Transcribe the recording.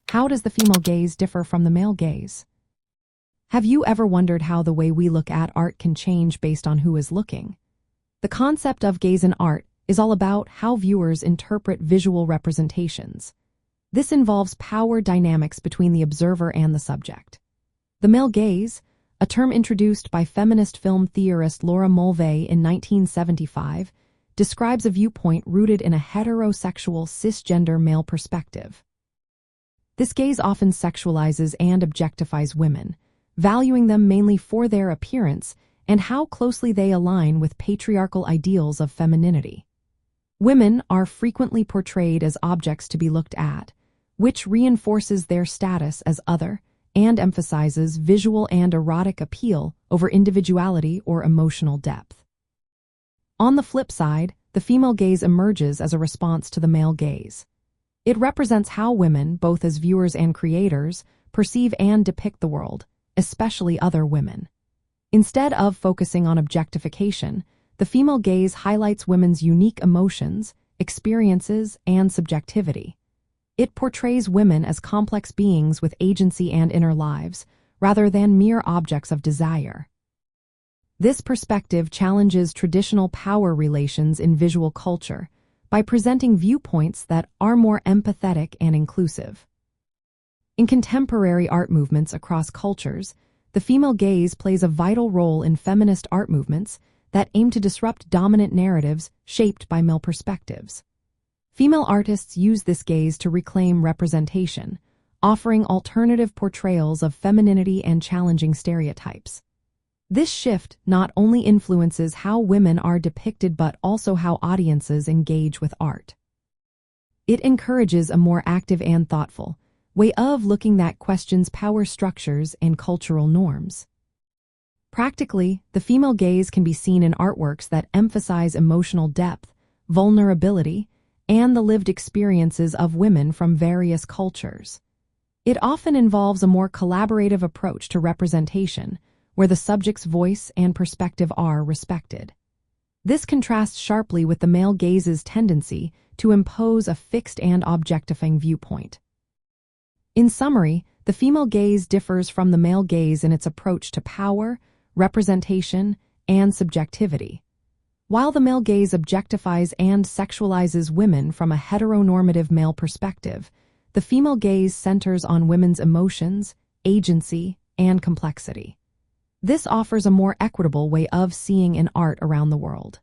How does the female gaze differ from the male gaze? Have you ever wondered how the way we look at art can change based on who is looking? The concept of gaze in art is all about how viewers interpret visual representations. This involves power dynamics between the observer and the subject. The male gaze, a term introduced by feminist film theorist Laura Mulvey in 1975, describes a viewpoint rooted in a heterosexual cisgender male perspective. This gaze often sexualizes and objectifies women, valuing them mainly for their appearance and how closely they align with patriarchal ideals of femininity. Women are frequently portrayed as objects to be looked at, which reinforces their status as other and emphasizes visual and erotic appeal over individuality or emotional depth. On the flip side, the female gaze emerges as a response to the male gaze. It represents how women, both as viewers and creators, perceive and depict the world, especially other women. Instead of focusing on objectification, the female gaze highlights women's unique emotions, experiences, and subjectivity. It portrays women as complex beings with agency and inner lives, rather than mere objects of desire. This perspective challenges traditional power relations in visual culture by presenting viewpoints that are more empathetic and inclusive. In contemporary art movements across cultures, the female gaze plays a vital role in feminist art movements that aim to disrupt dominant narratives shaped by male perspectives. Female artists use this gaze to reclaim representation, offering alternative portrayals of femininity and challenging stereotypes. This shift not only influences how women are depicted but also how audiences engage with art. It encourages a more active and thoughtful way of looking that questions power structures and cultural norms. Practically, the female gaze can be seen in artworks that emphasize emotional depth, vulnerability, and the lived experiences of women from various cultures. It often involves a more collaborative approach to representation, where the subject's voice and perspective are respected. This contrasts sharply with the male gaze's tendency to impose a fixed and objectifying viewpoint. In summary, the female gaze differs from the male gaze in its approach to power, representation, and subjectivity. While the male gaze objectifies and sexualizes women from a heteronormative male perspective, the female gaze centers on women's emotions, agency, and complexity. This offers a more equitable way of seeing in art around the world.